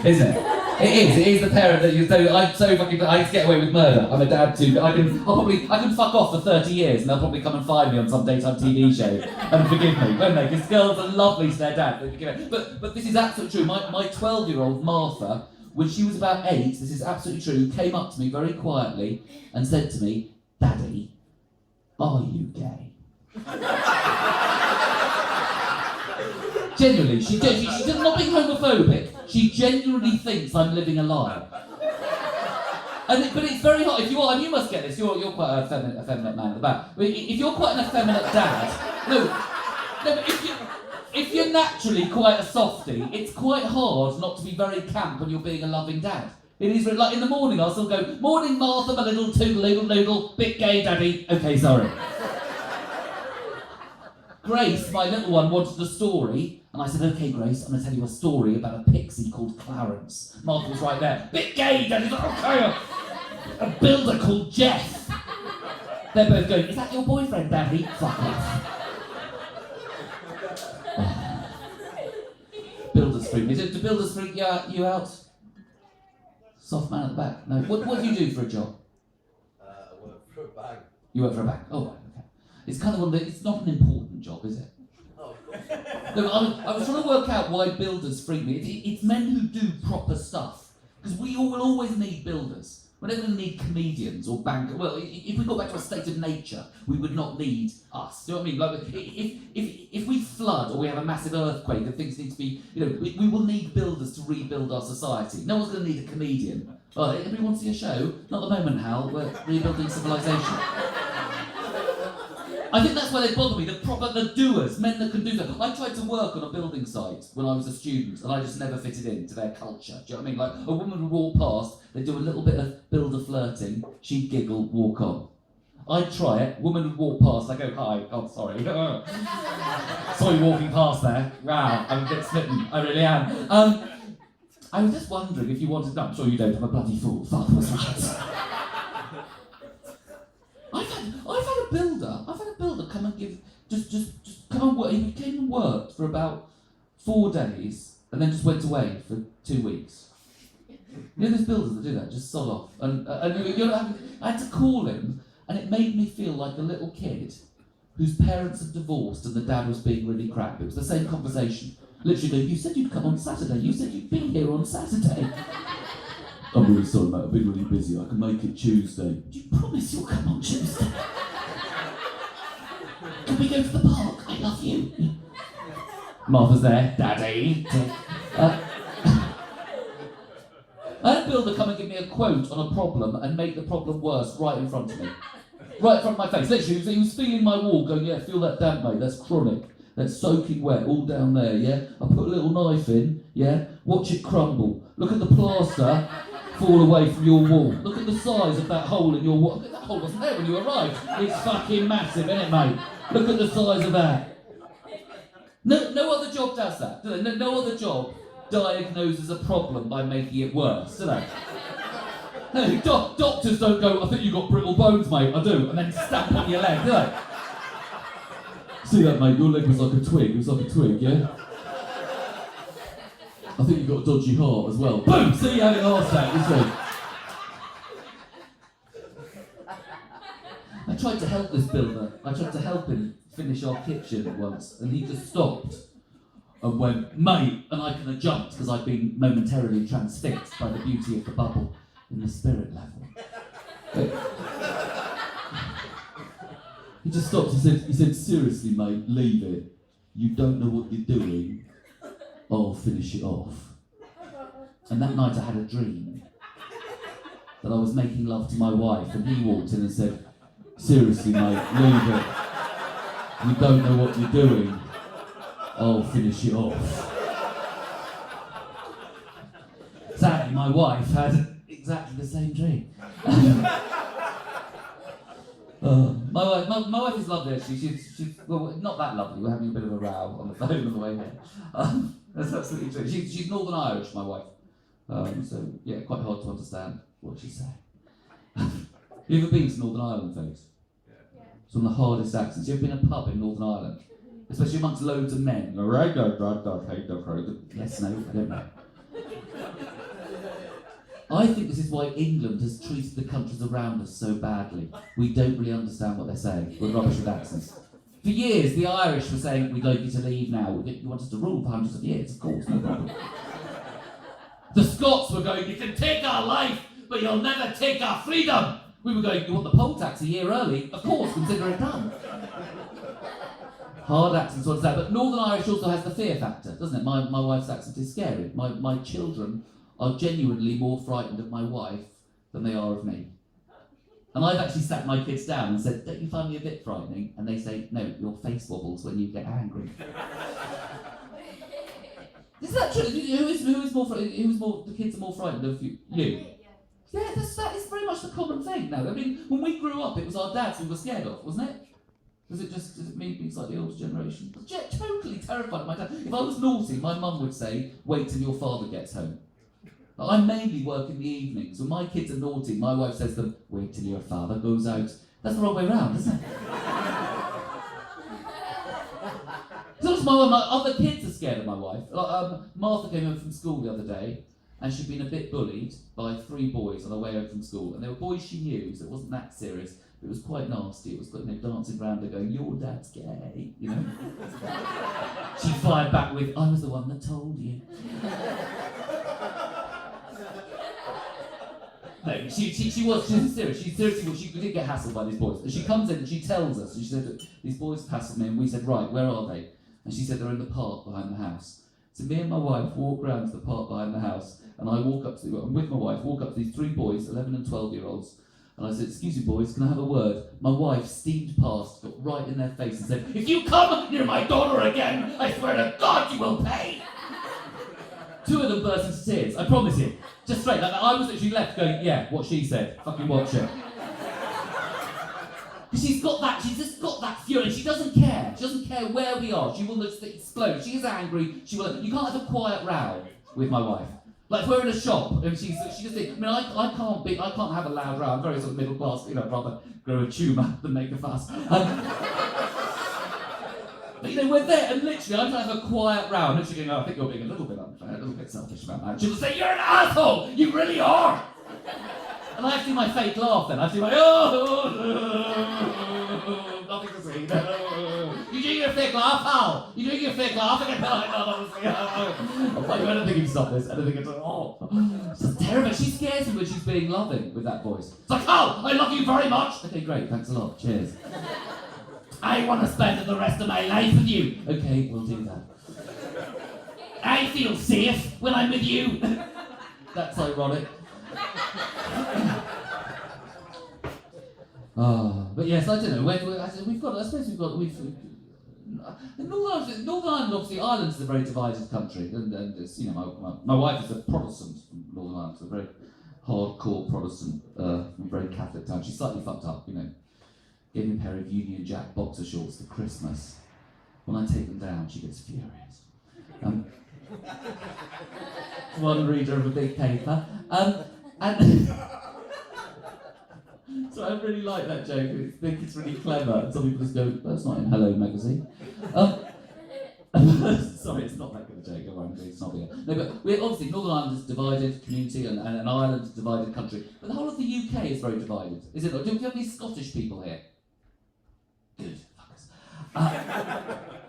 isn't it? It is the parent that I'm so fucking, I get away with murder. I'm a dad too, but I can fuck off for 30 years and they'll probably come and find me on some daytime TV show and forgive me, won't they? Because girls are lovely to their dad. But this is absolutely true. My 12-year-old Martha, when she was about 8, this is absolutely true, came up to me very quietly and said to me, "Daddy, are you gay?" Genuinely, she's not being homophobic. She genuinely thinks I'm living a lie. But it's very hard. If you are, and you must get this. You're quite a effeminate man at the back. But if you're quite an effeminate dad, but if you're naturally quite a softie, it's quite hard not to be very camp when you're being a loving dad. It is like in the morning, I'll still go, "Morning, Martha, my little toodle-oodle, bit gay, Daddy." Okay, sorry. Grace, my little one, wanted a story. And I said, "Okay, Grace, I'm going to tell you a story about a pixie called Clarence." Martha was right there. "Bit gay, Daddy." "Okay." A builder called Jeff. They're both going, "Is that your boyfriend, Daddy?" Fuck off. Builders freak me. Do builders freak you out? Soft man at the back. No. What do you do for a job? I work for a bank. You work for a bank? Oh, right, okay. It's kind of it's not an important job, is it? No, I was trying to work out why builders freak me. It's men who do proper stuff. Because we all will always need builders. We're never going to need comedians or bankers. Well, if we got back to a state of nature, we would not need us. Do you know what I mean? Like, if we flood or we have a massive earthquake and things need to be, we will need builders to rebuild our society. No one's going to need a comedian. Oh, anybody want to see a show? Not at the moment, Hal. We're rebuilding civilization. I think that's why they bother me, the doers, men that can do that. I tried to work on a building site when I was a student and I just never fitted into their culture. Do you know what I mean? Like, a woman would walk past, they'd do a little bit of builder flirting, she'd giggle, walk on. I'd try it, woman would walk past, I go, "Hi, oh, sorry." Saw you walking past there. Wow, I'm a bit smitten, I really am. I was just wondering if you wanted, no, I'm sure you don't, I'm a bloody fool, Father was right. I've had a builder come and give, just come and work. He came and worked for about 4 days and then just went away for 2 weeks. There's builders that do that, just sod off. And I had to call him and it made me feel like a little kid whose parents had divorced and the dad was being really crap. It was the same conversation. Literally, "You said you'd come on Saturday, you said you'd be here on Saturday." "I'm really sorry, mate, I've been really busy, I can make it Tuesday." "Do you promise you'll come on Tuesday? Can we go to the park? I love you." Martha's there, "Daddy." I had a builder come and give me a quote on a problem and make the problem worse right in front of me. Right in front of my face. Literally, he was feeling my wall going, "Yeah, feel that damp, mate, that's chronic. That's soaking wet all down there, yeah? I put a little knife in, yeah? Watch it crumble. Look at the plaster fall away from your wall. Look at the size of that hole in your wall." That hole wasn't there when you arrived. It's fucking massive, isn't it, mate? Look at the size of that. No other job does that, do they? No other job diagnoses a problem by making it worse, do they? No, doctors don't go, "I think you've got brittle bones, mate, I do," and then stamp on your leg, do they? "See that, mate, your leg was like a twig, it was like a twig, yeah? I think you've got a dodgy heart as well." Boom! See how it lasts out, you see? I tried to help this builder. I tried to help him finish our kitchen once, and he just stopped and went, "Mate," and I kind of jumped because I'd been momentarily transfixed by the beauty of the bubble in the spirit level. But he just stopped. He said, "Seriously, mate, leave it. You don't know what you're doing. I'll finish it off." And that night I had a dream that I was making love to my wife, and he walked in and said, "Seriously, mate, leave it. You don't know what you're doing. I'll finish it off." Sadly, my wife had exactly the same dream. My wife is lovely, actually. She's well, not that lovely. We're having a bit of a row on the phone on the way here. That's absolutely true. She's Northern Irish, my wife. So yeah, quite hard to understand what she's saying. You ever been to Northern Ireland, folks? Yeah. It's one of the hardest accents. You ever been in a pub in Northern Ireland? Especially amongst loads of men. Yes, no, I don't know. I think this is why England has treated the countries around us so badly. We don't really understand what they're saying. We're rubbish with accents. For years, the Irish were saying, we'd like you to leave now. You want us to rule for hundreds of years, of course, no problem. The Scots were going, you can take our life, but you'll never take our freedom. We were going, you want the poll tax a year early? Of course, consider it done. Hard accents, what is that? But Northern Irish also has the fear factor, doesn't it? My wife's accent is scary. My children are genuinely more frightened of my wife than they are of me. And I've actually sat my kids down and said, don't you find me a bit frightening? And they say, no, your face wobbles when you get angry. Is that true? The kids are more frightened of you? Yeah, that is very much the common thing now. I mean, when we grew up, it was our dads we were scared of, wasn't it? Is it me being slightly older generation? Totally terrified of my dad. If I was naughty, my mum would say, wait till your father gets home. But I mainly work in the evenings. When my kids are naughty, my wife says to them, wait till your father goes out. That's the wrong way round, isn't it? So does my wife. My other kids are scared of my wife. Martha came home from school the other day, and she'd been a bit bullied by 3 boys on her way home from school. And they were boys she knew, so it wasn't that serious. It was quite nasty. It was dancing around her going, your dad's gay, you know? She fired back with, I was the one that told you. No, she was serious. She did get hassled by these boys. And she comes in and she tells us, and she said, these boys hassled me, and we said, right, where are they? And she said, they're in the park behind the house. So me and my wife walk round to the park behind the house, and I walk up to these 3 boys, 11 and 12-year-olds, and I said, excuse me boys, can I have a word? My wife steamed past, got right in their face and said, if you come near my daughter again, I swear to God you will pay. 2 of them burst into tears, I promise you. Just straight, like I was literally left going, yeah, what she said, fucking watch it. She's just got that fury, she doesn't care. She doesn't care where we are, she will just explode. She is angry, you can't have a quiet row with my wife. Like if we're in a shop and she just thinks, I mean, I can't have a loud row. I'm very sort of middle class, I'd rather grow a tumour than make a fuss. But we're there and literally I'm trying to have a quiet row and she's going, I think you're being a little bit unfair, a little bit selfish about that. She'll say, you're an asshole! You really are! And I have to do my fake laugh then. I have to do my, nothing to see. You doing your fake laugh, Hal? You doing your fake laugh? I don't think you can stop this. I don't think it's it's just terrible. She scares me when she's being loving with that voice. It's like, Hal, I love you very much. Okay, great, thanks a lot. Cheers. I want to spend the rest of my life with you. Okay, we'll do that. I feel safe when I'm with you. That's ironic. But yes, I don't know. Northern Ireland, obviously, Ireland is a very divided country, and it's, my wife is a Protestant from Northern Ireland, so a very hardcore Protestant, from a very Catholic town. She's slightly fucked up, Gave me a pair of Union Jack boxer shorts for Christmas. When I take them down, she gets furious. One reader of a big paper. So I really like that joke. I think it's really clever. And some people just go, that's not in Hello magazine. Sorry, it's not that good a joke. I won't be snobbing it. No, but obviously Northern Ireland is a divided community and Ireland is a divided country. But the whole of the UK is very divided. Is it not? Do you have any Scottish people here? Good, fuckers.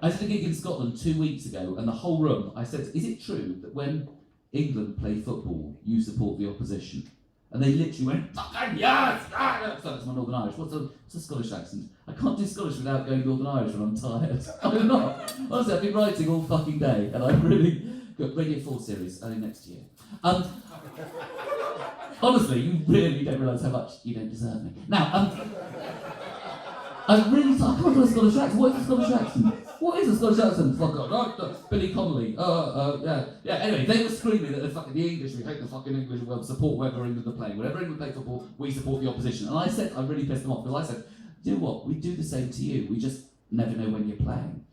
I did a gig in Scotland 2 weeks ago, and the whole room, I said, is it true that when England play football, you support the opposition? And they literally went, fucking yes! So that's my Northern Irish. What's a Scottish accent? I can't do Scottish without going Northern Irish when I'm tired. I'm not. Honestly, I've been writing all fucking day, and I've really got Radio 4 series early next year. Honestly, you really don't realise how much you don't deserve me. Now, I can't do a Scottish accent. What is a Scottish accent? What is a Scottish accent? Fuck off. Billy Connolly. Yeah. Anyway, they were screaming that the English, we hate the fucking English, we'll support wherever England are playing. Whenever England play football, we support the opposition. And I really pissed them off, because I said, you know what, we do the same to you, we just never know when you're playing.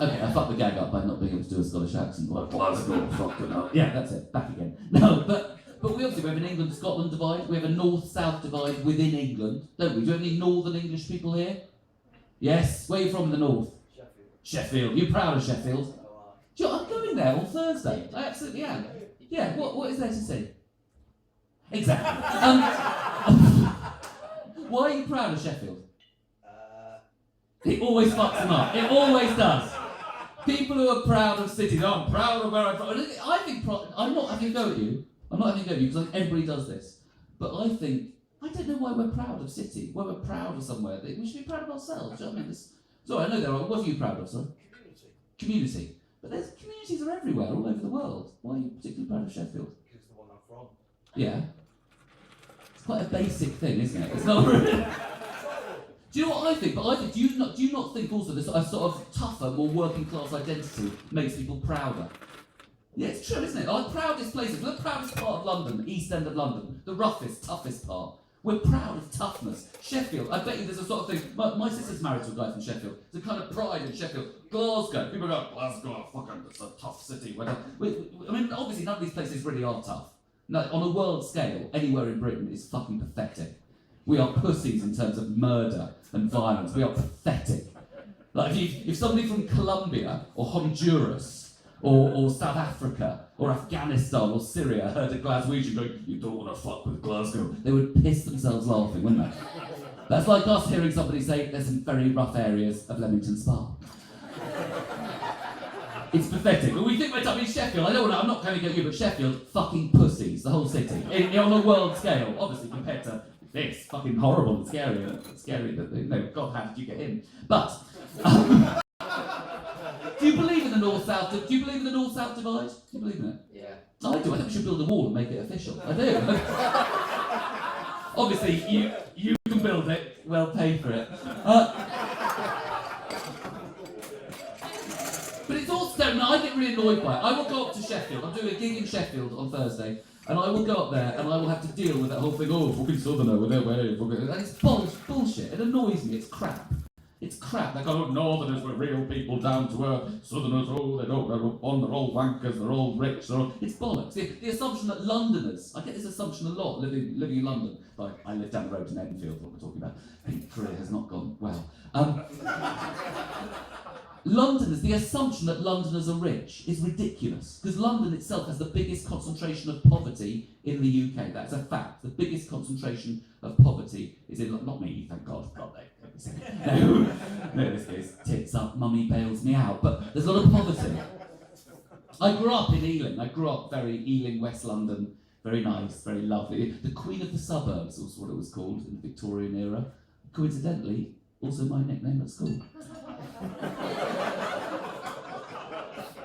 Okay, I fucked the gag up by not being able to do a Scottish accent. Like, Glasgow, fucking up. Yeah, that's it, back again. No, but we obviously have an England-Scotland divide, we have a north-south divide within England, don't we? Do you have any northern English people here? Yes? Where are you from in the north? Sheffield. You proud of Sheffield? I'm going there on Thursday. I absolutely am. Yeah, what is there to see? Exactly. Why are you proud of Sheffield? It always fucks them up. It always does. People who are proud of cities, I'm proud of where I'm from. I think, I'm not having a go at you. I'm not having a go at you because everybody does this. But I think, I don't know why we're proud of city, why we're proud of somewhere. We should be proud of ourselves. Do you know what I mean? Sorry, I know there are. What are you proud of, sir? Community. But there's communities are everywhere, all over the world. Why are you particularly proud of Sheffield? Because it's the one I'm from. Yeah. It's quite a basic thing, isn't it? It's not really. Do you know what I think? But I think, do you not think also this sort of tougher, more working class identity makes people prouder? Yeah, it's true, isn't it? Our proudest places, we're the proudest part of London, the East End of London, the roughest, toughest part. We're proud of toughness. Sheffield, I bet you there's a sort of thing. My sister's married to a guy from Sheffield. There's a kind of pride in Sheffield. Glasgow, people go, Glasgow, fucking, it's a tough city. I mean, obviously none of these places really are tough. No, on a world scale, anywhere in Britain is fucking pathetic. We are pussies in terms of murder and violence. We are pathetic. Like if somebody from Colombia or Honduras or South Africa or Afghanistan or Syria heard a Glaswegian going, you don't want to fuck with Glasgow, they would piss themselves laughing, wouldn't they? That's like us hearing somebody say there's some very rough areas of Leamington Spa. It's pathetic. But we think we're talking Sheffield. I'm not going to get you, but Sheffield, fucking pussies, the whole city. On a world scale, obviously compared to this, fucking horrible and scary. Scary that, God, how did you get in? But, do you believe in the North-South? Do you believe in the North-South divide? Do you believe in it? Yeah. I do. I think we should build a wall and make it official. I do. Obviously, you can build it. Well paid for it. But it's also, I get really annoyed by it. I will go up to Sheffield. I'm doing a gig in Sheffield on Thursday, and I will go up there and I will have to deal with that whole thing. Oh, fucking Southerner with their way. And it's bullshit. It annoys me. It's crap. It's crap. They go, Northerners were real people down to earth. Southerners, they're all wankers, they're all rich. It's bollocks. The assumption that Londoners, I get this assumption a lot living in London. Like, I live down the road in Enfield, what we're talking about. My career has not gone well. Londoners, the assumption that Londoners are rich is ridiculous, because London itself has the biggest concentration of poverty in the UK. That's a fact. The biggest concentration of poverty is in, not me, thank God. No, this goes tits up, mummy bails me out, but there's a lot of poverty. I grew up in Ealing. I grew up very Ealing, West London, very nice, very lovely. The Queen of the Suburbs was what it was called in the Victorian era. Coincidentally, also my nickname at school.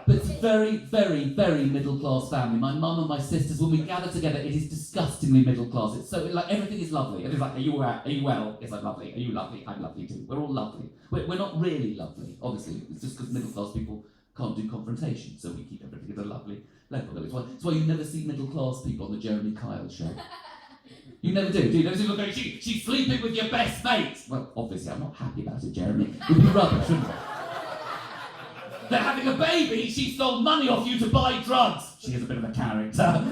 But it's a very, very, very middle-class family. My mum and my sisters, when we gather together, it is disgustingly middle-class. It's so, like, everything is lovely. It is like, are you well? Yes, I'm lovely. Are you lovely? I'm lovely too. We're all lovely. We're not really lovely, obviously. It's just because middle-class people can't do confrontation, so we keep everything at a lovely level. It's why you never see middle-class people on the Jeremy Kyle show. You never do you? You never see people going, she's sleeping with your best mate! Well, obviously, I'm not happy about it, Jeremy. It would be rubbish, wouldn't it? They're having a baby, she stole money off you to buy drugs! She is a bit of a character.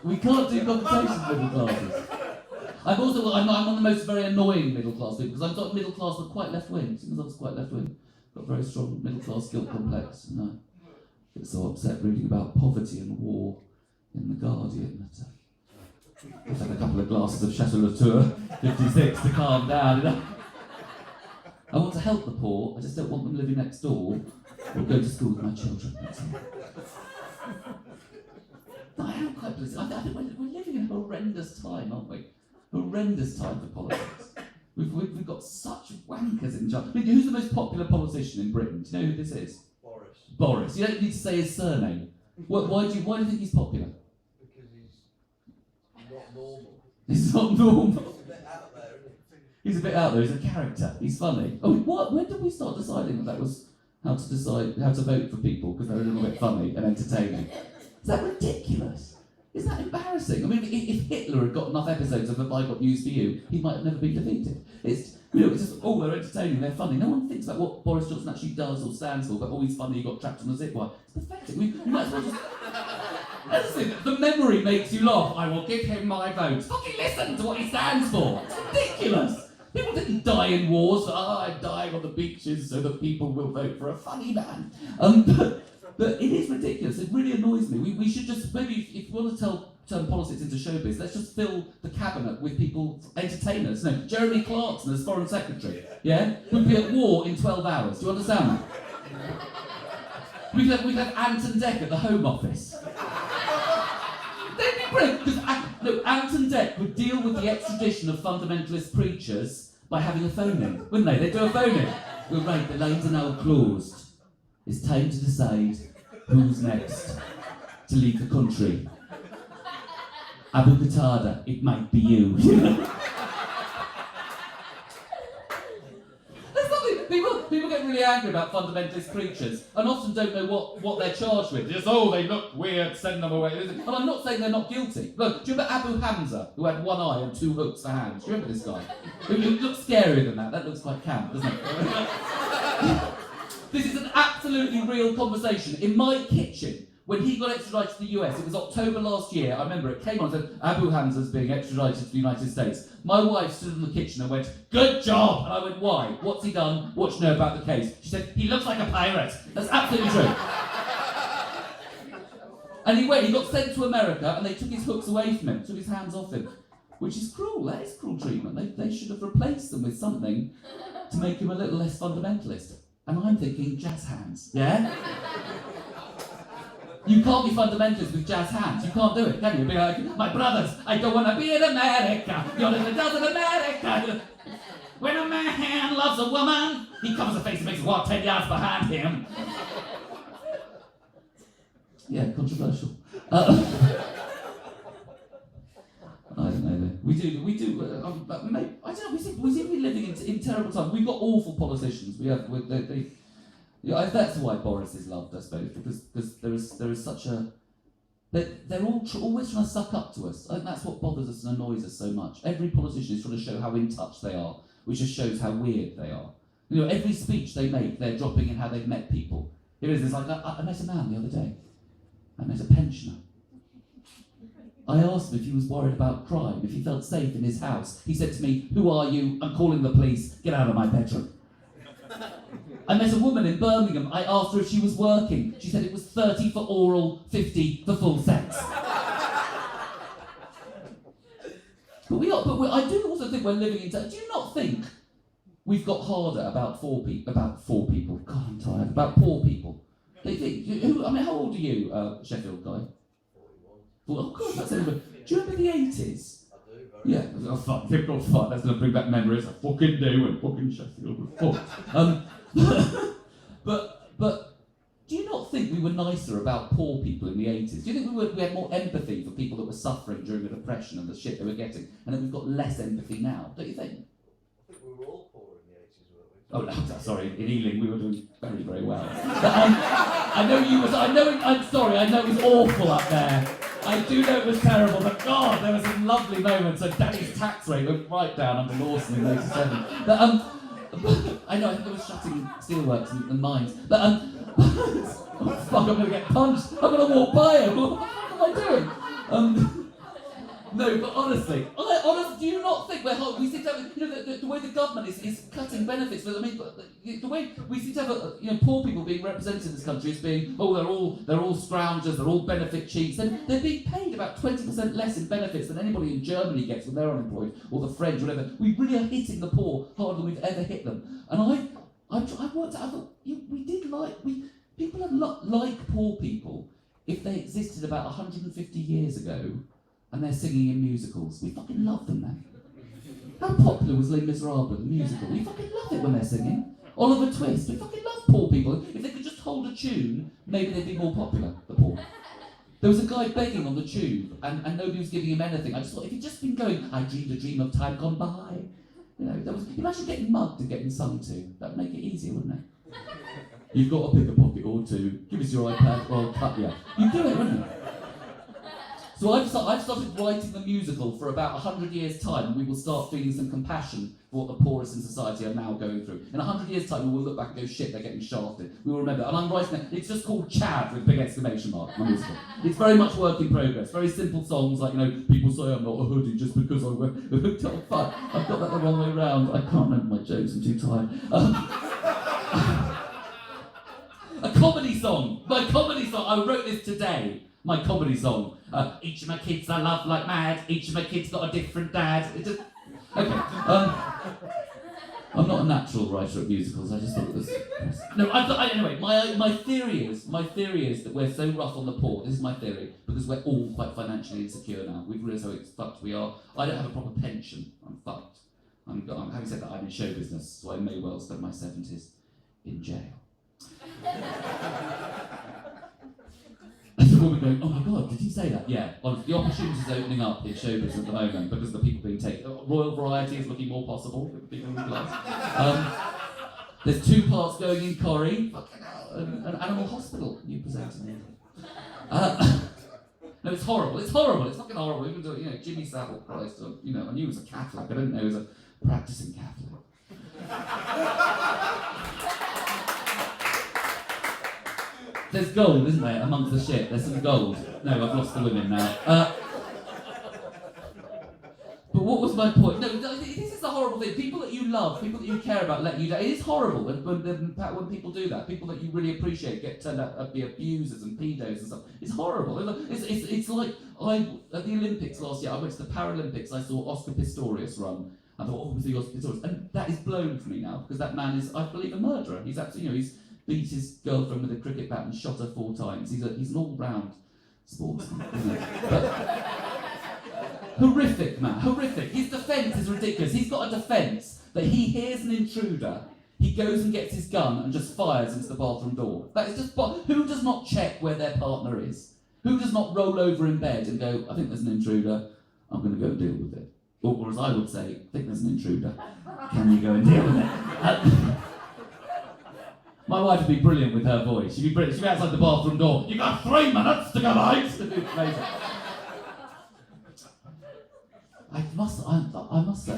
We can't do conversations with middle classes. I'm one of the most very annoying middle class people, because I'm not middle class but quite left wing. Because I was quite left wing, got a very strong middle class guilt complex, and I get so upset reading about poverty and war in The Guardian that I've had a couple of glasses of Chateau Latour 56 to calm down. I want to help the poor, I just don't want them living next door or go to school with my children. I am quite pleased. I think we're living in a horrendous time, aren't we? Horrendous time for politics. We've got such wankers in charge. I mean, who's the most popular politician in Britain? Do you know who this is? Boris. Boris. You don't need to say his surname. Why do you think he's popular? Because he's not normal. He's not normal. He's a bit out there, isn't he? He's a bit out there. He's a character. He's funny. Oh, what? When did we start deciding that was how to vote for people because they're a little bit funny and entertaining? Is that ridiculous? Isn't that embarrassing? I mean, if Hitler had got enough episodes of Have I Got News for You, he might have never been defeated. It's just, they're entertaining, they're funny. No one thinks about what Boris Johnson actually does or stands for, but he's funny, he got trapped on a zip wire. It's pathetic. We might as well just... Honestly, the memory makes you laugh. I will give him my vote. Fucking listen to what he stands for. It's ridiculous. People didn't die in wars. I'm dying on the beaches so that people will vote for a funny man. But it is ridiculous. It really annoys me. We should just, maybe if we want to turn politics into showbiz, let's just fill the cabinet with people, entertainers. No, Jeremy Clarkson as Foreign Secretary, yeah? We'd be at war in 12 hours. Do you understand that? We'd have Anton Deck at the Home Office. They'd be brilliant, because Anton Deck would deal with the extradition of fundamentalist preachers by having a phone-in, wouldn't they? They'd do a phone-in. Well, right, the lines are now closed. It's time to decide who's next to leave the country. Abu Qatada, it might be you. There's something, people get really angry about fundamentalist preachers and often don't know what they're charged with. Just, they look weird, send them away. And I'm not saying they're not guilty. Look, do you remember Abu Hamza, who had one eye and 2 hooks for hands? Do you remember this guy? It looks scarier than that. That looks quite camp, doesn't it? This is an absolutely real conversation. In my kitchen, when he got extradited to the US, it was October last year, I remember it came on and said, Abu Hamza's being extradited to the United States. My wife stood in the kitchen and went, good job! And I went, why? What's he done? What do you know about the case? She said, he looks like a pirate. That's absolutely true. And he got sent to America and they took his hooks away from him, took his hands off him. Which is cruel, that is cruel treatment. They should have replaced them with something to make him a little less fundamentalist. And I'm thinking, jazz hands, yeah? You can't be fundamentalist with jazz hands. You can't do it, can you? Be like, my brothers, I don't want to be in America. You're in the desert America. When a man loves a woman, he covers her face and makes her walk 10 yards behind him. Yeah, controversial. I don't know. We do. I don't know. We seem to be living in terrible times. We've got awful politicians. That's why Boris is loved, I suppose, because there is such a. They're always trying to suck up to us. I think that's what bothers us and annoys us so much. Every politician is trying to show how in touch they are, which just shows how weird they are. Every speech they make, they're dropping in how they've met people. Here it is. It's like I met a man the other day. I met a pensioner. I asked him if he was worried about crime, if he felt safe in his house. He said to me, who are you? I'm calling the police. Get out of my bedroom. I met a woman in Birmingham. I asked her if she was working. She said it was 30 for oral, 50 for full sex. But I do also think we're living in... Do you not think we've got harder about poor people? God, I'm tired. About poor people. They think... how old are you, Sheffield guy? 41. Oh, God, that's everybody. Do you remember the 80s? Yeah, oh, fuck, that's going to bring back memories. I fucking do, and fucking Sheffield was fucked. But do you not think we were nicer about poor people in the 80s? Do you think we had more empathy for people that were suffering during the Depression and the shit they were getting, and that we've got less empathy now? Don't you think? I think we were all poor in the 80s, weren't we? Oh, no, sorry, in Ealing we were doing very, very well. But, I'm sorry, I know it was awful up there. I do know it was terrible, but God, there were some lovely moments. So Daddy's tax rate went right down under Lawson in '87. But I know, I think it was shutting steelworks and mines. But oh, fuck, I'm gonna get punched. I'm gonna walk by him. What the fuck am I doing? No, but honestly, do you not think we seem to have, the way the government is cutting benefits? The way we seem to have, poor people being represented in this country as being, they're all scroungers, they're all benefit cheats. They're being paid about 20% less in benefits than anybody in Germany gets when they're unemployed, or the French, whatever. We really are hitting the poor harder than we've ever hit them. And I've worked out, people are like poor people if they existed about 150 years ago. And they're singing in musicals. We fucking love them now. How popular was Les Miserables, the musical? We fucking love it when they're singing. Oliver Twist. We fucking love poor people. If they could just hold a tune, maybe they'd be more popular, the poor. There was a guy begging on the tube, and nobody was giving him anything. I just thought, if he'd just been going, I dreamed a dream of time gone by. Imagine getting mugged and getting sung to. That would make it easier, wouldn't it? You've got to pick a pocket or two. Give us your iPad or I'll cut you. You'd do it, wouldn't you? So I've started writing the musical for about 100 years' time, and we will start feeling some compassion for what the poorest in society are now going through. In 100 years' time, we will look back and go, shit, they're getting shafted. We will remember. And I'm writing it. It's just called Chad with a big exclamation mark, my musical. It's very much work in progress. Very simple songs like, people say I'm not a hoodie just because I wear... Oh, fuck, I've got that the wrong way round. I can't remember my jokes, I'm too tired. comedy song. I wrote this today. My comedy song. Each of my kids I love like mad. Each of my kids got a different dad. Okay. I'm not a natural writer of musicals. I just thought it was. No. Anyway, my theory is that we're so rough on the poor. This is my theory because we're all quite financially insecure now. We've realised how fucked we are. I don't have a proper pension. I'm fucked. Having said that, I'm in show business, so I may well spend my 70s in jail. And the woman going, oh my God, did you say that? Yeah, the opportunity is opening up in show business at the moment because the people being taken. Royal Variety is looking more possible. People realise. There's 2 parts going in Corrie. Fucking hell, an animal hospital you presented me. No, it's horrible. It's fucking horrible. Even though, Jimmy Savile, Christ, I knew he was a Catholic. I didn't know he was a practicing Catholic. There's gold, isn't there, amongst the shit? There's some gold. No, I've lost the women now. But what was my point? No, this is the horrible thing. People that you love, people that you care about let you down. It is horrible when people do that. People that you really appreciate get turned out to be abusers and pedos and stuff. It's horrible. It's like, at the Olympics last year, I went to the Paralympics, I saw Oscar Pistorius run. I thought, oh, the Oscar Pistorius. And that is blown for me now, because that man is, I believe, a murderer. He's absolutely, he's beat his girlfriend with a cricket bat and shot her 4 times. He's an all-round sportsman, isn't he? But horrific, man, horrific. His defence is ridiculous. He's got a defence that he hears an intruder, he goes and gets his gun and just fires into the bathroom door. That is just, who does not check where their partner is? Who does not roll over in bed and go, I think there's an intruder, I'm going to go deal with it. Or as I would say, I think there's an intruder, can you go and deal with it? My wife would be brilliant with her voice. She'd be brilliant. She'd be outside the bathroom door. You've got 3 minutes to go out. I must say,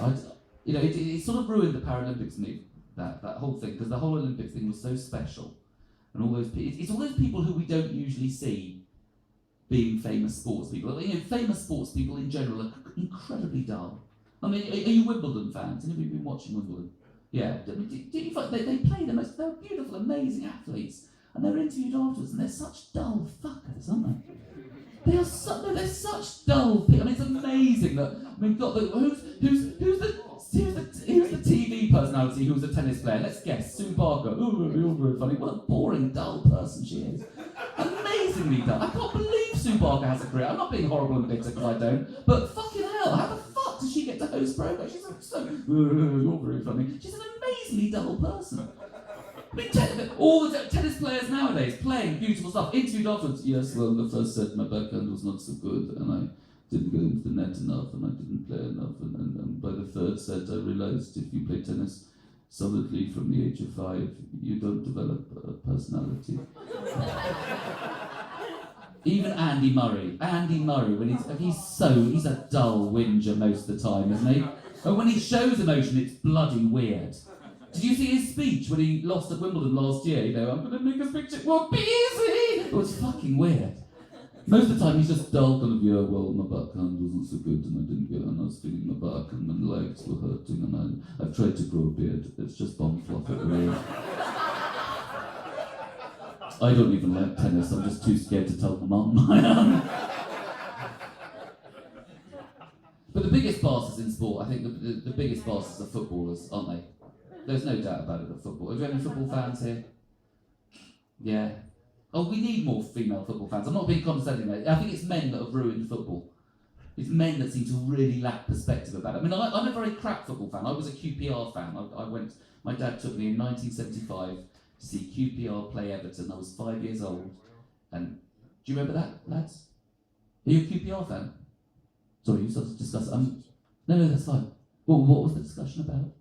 it sort of ruined the Paralympics for me, that whole thing, because the whole Olympics thing was so special, and all those it's all those people who we don't usually see being famous sports people. Famous sports people in general are incredibly dull. I mean, are you Wimbledon fans? Have you been watching Wimbledon? Yeah, do you find they play they're beautiful, amazing athletes, and they're interviewed afterwards, and they're such dull fuckers, aren't they? They're such dull people. I mean, it's amazing that. I mean, who's the TV personality who's a tennis player? Let's guess, Sue Barker. Ooh, you're very funny. What a boring, dull person she is. Amazingly dull. I can't believe Sue Barker has a career. I'm not being horrible and bitter because I don't, but fucking hell, how the fuck does she get to host programs? She's you're very funny. She's an amazingly dull person. I mean, all the tennis players nowadays playing beautiful stuff, interviewed afterwards. Yes, well, the first set my backhand was not so good, and I didn't go into the net enough, and I didn't play enough, and by the 3rd set I realised if you play tennis solidly from the age of 5, you don't develop a personality. Even Andy Murray, when he's a dull whinger most of the time, isn't he? And when he shows emotion, it's bloody weird. Did you see his speech when he lost at Wimbledon last year? I'm going to make a speech, it won't be easy! It was fucking weird. Most of the time he's just dull, kind of, yeah, well, my backhand wasn't so good and I didn't get it, and I was feeling my back and my legs were hurting, and I've tried to grow a beard. It's just bomb fluff at the moment. I don't even like tennis, I'm just too scared to tell my mum. But the biggest bastards in sport, I think the biggest bastards are footballers, aren't they? There's no doubt about it, that football. Have you any football fans here? Yeah. Oh, we need more female football fans. I'm not being condescending there. I think it's men that have ruined football. It's men that seem to really lack perspective about it. I mean, I'm a very crap football fan. I was a QPR fan. My dad took me in 1975 to see QPR play Everton. I was 5 years old. And do you remember that, lads? Are you a QPR fan? Sorry, you started to discuss. No, that's fine. Well, what was the discussion about?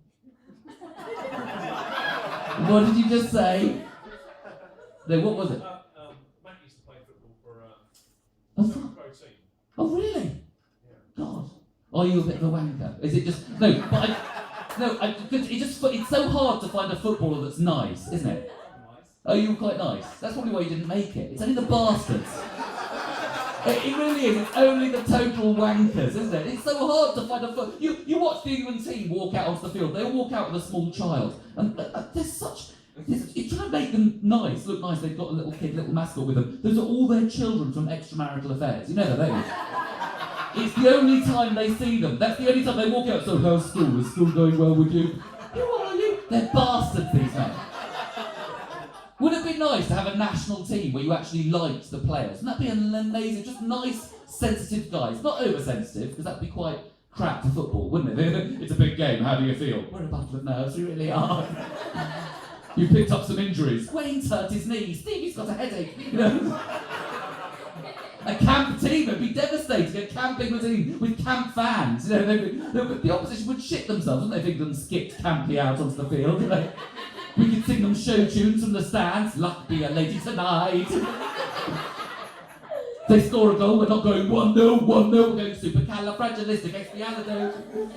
What did you just say? No, what was it? Matt used to play football for pro team. Oh, really? Yeah. God. Are you a bit of a wanker? Is it just... No, but it's so hard to find a footballer that's nice, isn't it? Nice. Oh, you were quite nice. That's probably why you didn't make it. It's only the bastards. It really is. It's only the total wankers, isn't it? It's so hard to find a You watch the England team walk out onto the field. They all walk out with a small child. And there's such... You're trying to make them nice, look nice. They've got a little kid, little mascot with them. Those are all their children from extramarital affairs. You know that, don't you? It's the only time they see them. That's the only time they walk out. So how's school? Is school going well with you? Who are you? They're bastards, these men. Wouldn't it be nice to have a national team where you actually liked the players? Wouldn't that be amazing? Just nice, sensitive guys. Not oversensitive, because that would be quite crap for football, wouldn't it? It's a big game, how do you feel? We're a bundle of nerves, we really are. You picked up some injuries. Wayne's hurt his knee. Stevie's got a headache. You know? A camp team would be devastating. A camping team with camp fans. You know, the opposition would shit themselves, wouldn't they? If England skipped Campy out onto the field. You know? We could sing them show tunes from the stands. Luck be a lady tonight. They score a goal, we're not going 1-0, 1-0. We're going supercalifragilisticexpialidocious.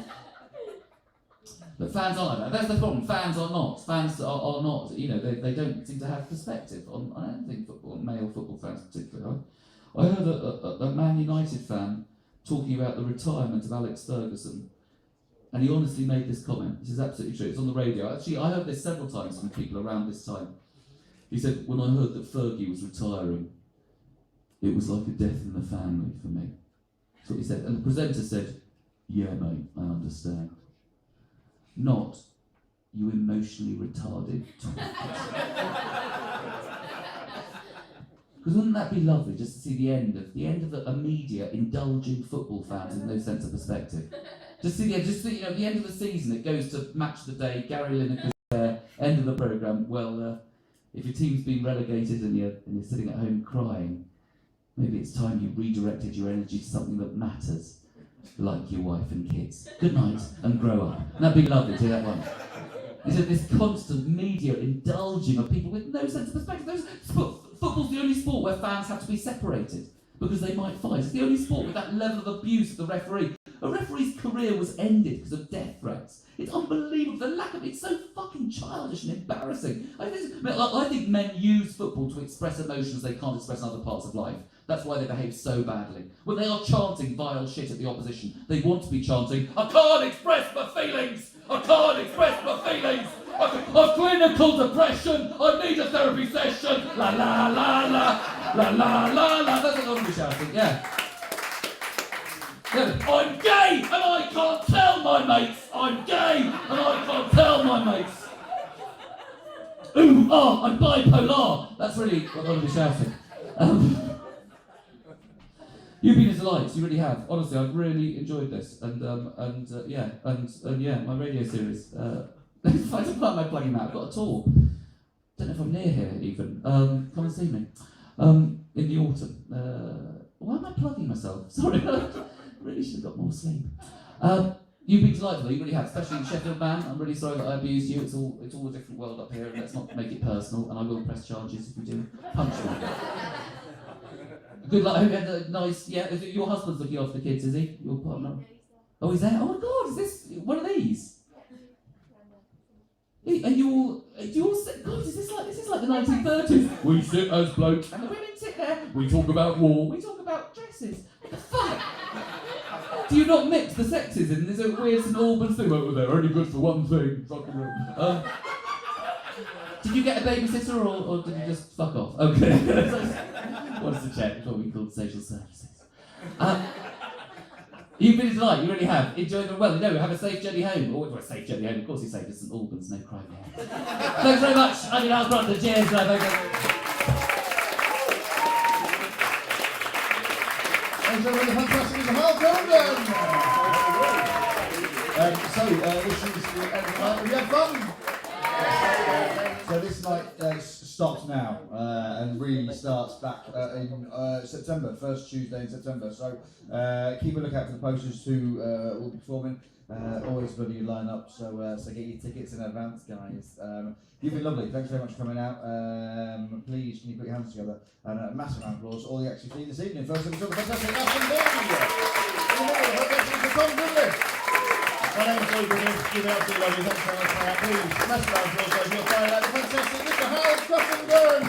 But fans aren't like that. That's the problem. Fans are not. Fans are not. You know, they don't seem to have perspective on anything football, male football fans particularly. I heard a Man United fan talking about the retirement of Alex Ferguson, and he honestly made this comment. This is absolutely true. It's on the radio. Actually, I heard this several times from people around this time. He said, when I heard that Fergie was retiring, it was like a death in the family for me. That's what he said. And the presenter said, yeah, mate, I understand. Not, you emotionally retarded twat. Because wouldn't that be lovely just to see the end of a media indulging football fans with no sense of perspective? Just see the end of the season. It goes to match of the day. Gary Lineker's there. End of the programme. Well, if your team's been relegated and you're sitting at home crying, maybe it's time you redirected your energy to something that matters, like your wife and kids. Good night and grow up. And that'd be lovely to hear that one. He said this constant media indulging of people with no sense of perspective. Football's the only sport where fans have to be separated because they might fight. It's the only sport with that level of abuse of the referee. A referee's career was ended because of death threats. It's unbelievable. The lack of it's so fucking childish and embarrassing. I think men use football to express emotions they can't express in other parts of life. That's why they behave so badly. When they are chanting vile shit at the opposition, they want to be chanting, I can't express my feelings! I can't express my feelings! I've clinical depression! I need a therapy session! La la la la! La la la la! That's what I want to be shouting, yeah. I'm gay and I can't tell my mates! I'm gay and I can't tell my mates! Ooh, I'm bipolar! That's really what I want to be shouting. You've been a delight, you really have. Honestly, I've really enjoyed this, and my radio series. I don't know my plugging that. I've got a tour. Don't know if I'm near here even. Come and see me in the autumn. Why am I plugging myself? Sorry, I really should have got more sleep. You've been delightful, you really have, especially in Sheffield, man. I'm really sorry that I abused you. It's all a different world up here, and let's not make it personal. And I will press charges if we do. Punch me. Good luck. I hope you had a nice. Yeah, is it your husband's looking after the kids? Is he? Your partner? Oh, he's there. Oh my God! Is this one of these? And you all sit. God, this is like the 1930s. We sit as blokes, and the women sit there. We talk about war. We talk about dresses. What the fuck? Do you not mix the sexes in? There's a weird St. Albans thing over there. Only good for one thing. Fucking did you get a babysitter or did you just fuck off? Okay. Wanted to check before we called social services. You've been a delight, you really have. Enjoyed them well. You know, have a safe journey home. Or a safe journey home. Of course, he's safe. It's St. Albans, no crime here. Thanks very much. I'm Hal Cruttendon. Cheers. Thanks very much, the fantastic Mr. Hal Cruttendon. This is the end of the night. We had fun. So this night stops now and really starts back in September, first Tuesday in September. So keep a lookout for the posters who will be performing. Always bloody you line up, so get your tickets in advance, guys. You've been lovely. Thanks very much for coming out. Please, can you put your hands together? And a massive round of applause all the acts you've seen this evening. First episode of the fantastic Tom Goodley. My name is Lee Goodley. You've been absolutely lovely. Thanks very much for coming out. Please, massive round of applause as you're firing out the fantastic Mr. Hal Cruttendon.